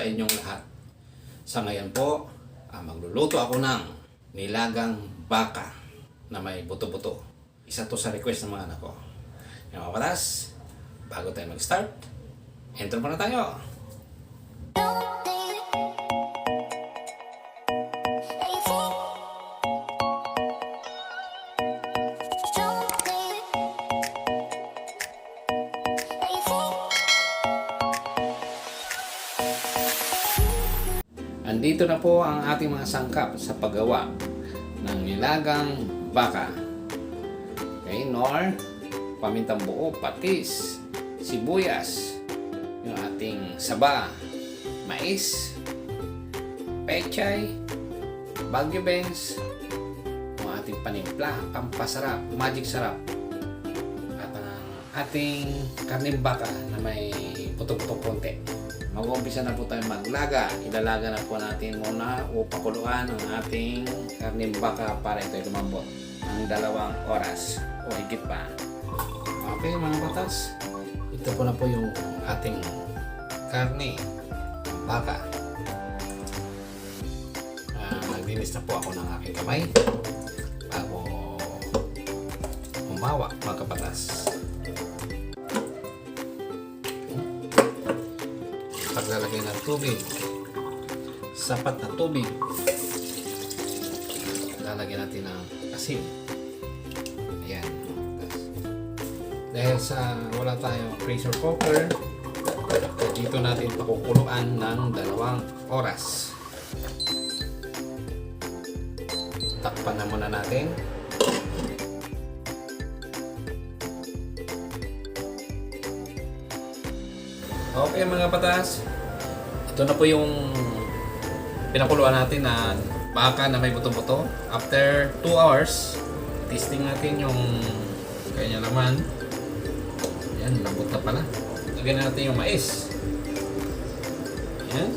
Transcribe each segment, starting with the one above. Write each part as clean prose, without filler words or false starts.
inyong lahat. Sa ngayon po, magluluto ako ng nilagang baka na may buto-buto. Isa to sa request ng mga anak ko. Yung mga patas, bago tayo mag-start, intro muna tayo. Andito na po ang ating mga sangkap sa paggawa ng nilagang baka. Okay, nor, pamintang buo, patis, sibuyas, yung ating saba, mais, pechay, Baguio beans, yung ating panimpla, pampasarap, magic sarap, at ang ating karneng baka na may puto-puto konti. Mag-umpisa na po tayo maglaga. Ilalaga na po natin muna o pakuluan ang ating karneng baka para ito lumambot ng 2 oras o higit pa. Okay mga batas, ito po na po yung ating karne baka. Naglinis na po ako ng aking kamay bago humawa mga kabatas. Paglalagay ng tubig, sapat na tubig, lalagyan natin ng asin. Ayan. Dahil sa wala tayong pressure cooker, dito natin pakukuluan ng 2 oras. Takpan na muna natin. Okay mga patas, ito na po yung pinakuluan natin na baka na may buto-buto. After 2 hours, testing natin yung kanya laman. Ayan, lambot na pala. Lagyan natin yung mais. Ayan.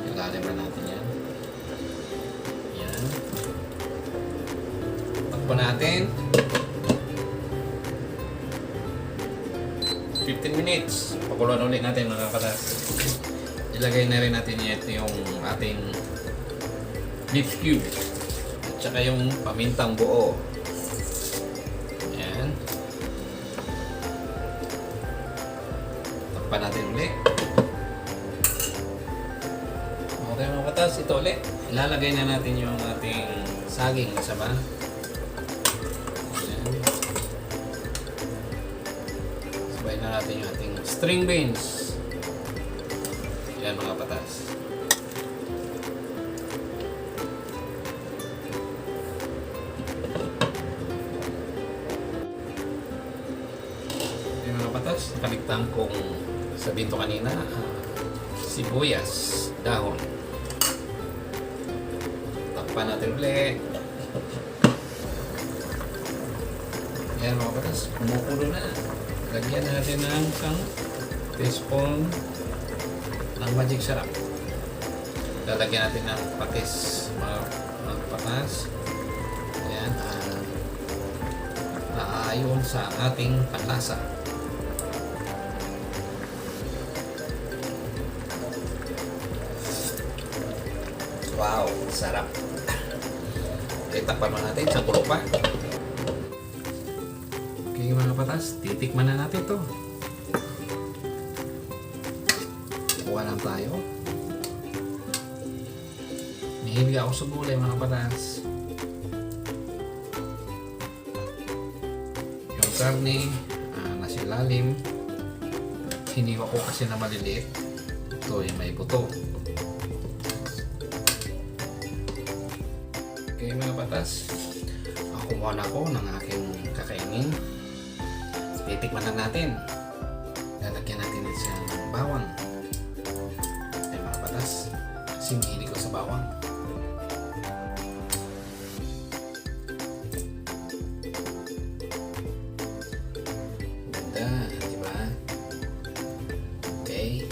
Ilalim na natin yan. Takbo natin 15 minutes. Pakuluan ulit natin mga kapatas. Ilagay na rin natin ito yung ating beef cube at saka yung pamintang buo. Ayan. Takpan natin ulit. Okay mga kapatas, ito ulit. Ilalagay na natin yung ating saging sa ba. Sabay na natin yung ating string beans. Yan mga patas. Yan mga patas. Nakaligtaan kong sabihin to kanina, sibuyas, dahon. Takpan natin ulit. Yan mga patas, kumukulo na. Lagyan natin ng isang teaspoon ng magic sarap. Lalagyan natin ng patis mga patas. Ayan, naayon sa ating panlasa. Wow, sarap. Takpan mo natin sa kulo pa. Okay mga patas, titikman na natin ito. Kuha lang tayo. Mahilig ako sa gulay mga patas. Yung karne, nasa ilalim. Hiniwa ko kasi na maliliit. Ito yung may buto. Okay mga patas, kumuha na ako ng aking kakainin. Titikman na natin. Lalagyan natin siya ng bawang. Ay mga patas, kasi mahilig ko sa bawang. Ganda, di ba? Okay.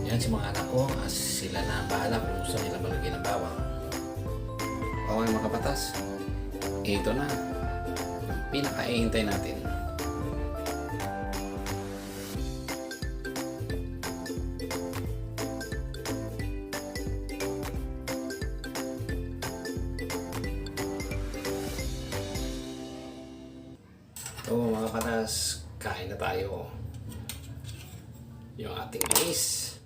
Yan si mga anak ko, sila na bahala kung gusto nila malagyan ng bawang. Okay mga kabatas, ito na yung pinaka-ihintay natin. Ito mga kabatas, kain na tayo. Yung ating mais,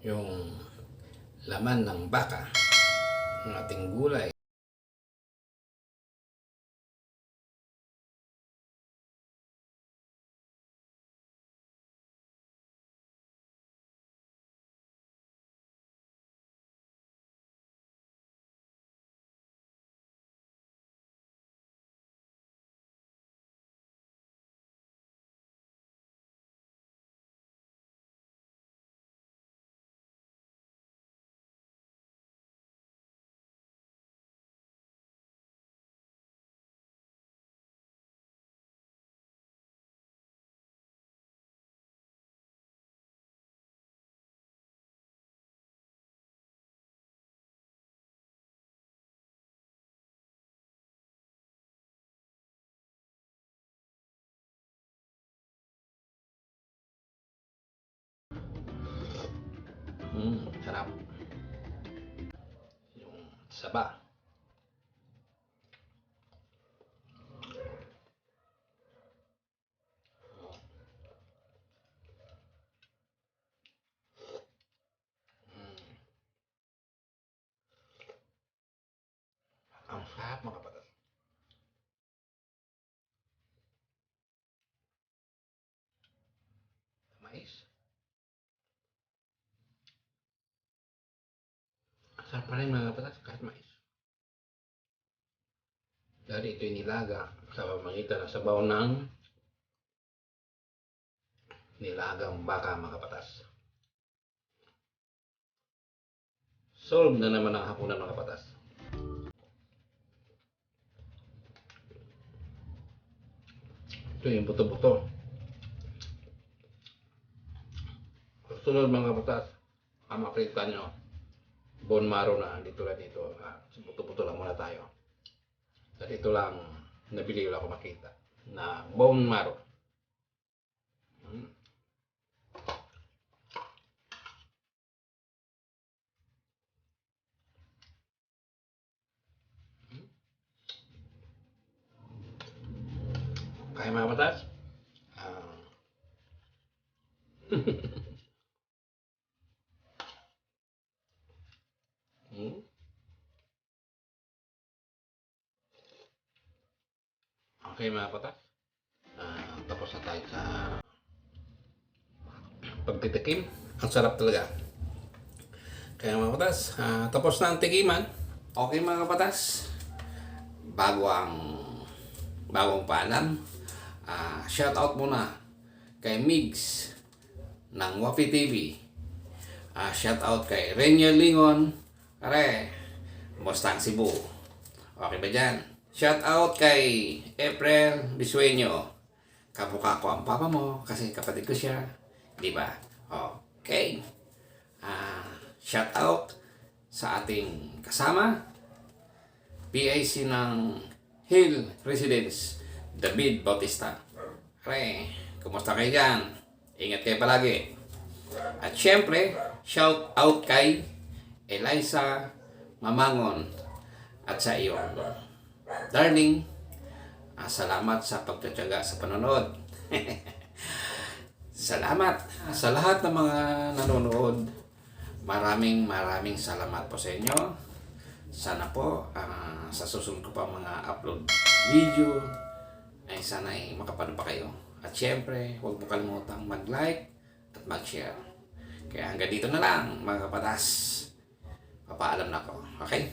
yung laman ng baka, yung ating gulay. Sarap. Yung saba. Ang sarap mga kapatid. Mais. Ang sarap pa rin mga kapatid kahit mais. Dahil ito yung nilaga sa pamamagitan ng sabaw ng nilagang baka mga kapatas. Solve na naman ang hapunan mga kapatas. Ito yung buto-buto. Sunod mga kapatas, ang makita nyo, bone marrow na dito lang dito. Buto-buto lang muna tayo. At ito lang nabili ko makita na bone marrow. Kaya mga kapatas, okay mga kapatas, tapos na tayo sa pagtitikim. Ang sarap talaga. Kaya mga kapatas, tapos na ang tikiman. Okay mga kapatas, bagong paalam, shout out muna kay Migs ng Wafi TV. Shout out kay Renier Lingon. Are, kumusta ang Cebu? Okay ba dyan? Shout out kay April Bisueño. Kamukha ko ang papa mo kasi kapatid ko siya. Diba? Okay. Shout out sa ating kasama, PIC ng Hill Residence, David Bautista. Are, kumusta kayo dyan? Ingat kayo palagi. At syempre, shout out kay Eliza Mamangon at sa iyong darling. Salamat sa pagtitiyaga sa panonood. Salamat sa lahat ng mga nanonood. Maraming salamat po sa inyo. Sana po sa susunod ko pa mga upload video ay sana ay makapanood pa kayo. At syempre, huwag mo kalimutang mag-like at mag-share. Kaya hanggang dito na lang mga kapatas. Papaalam na ako. Okay?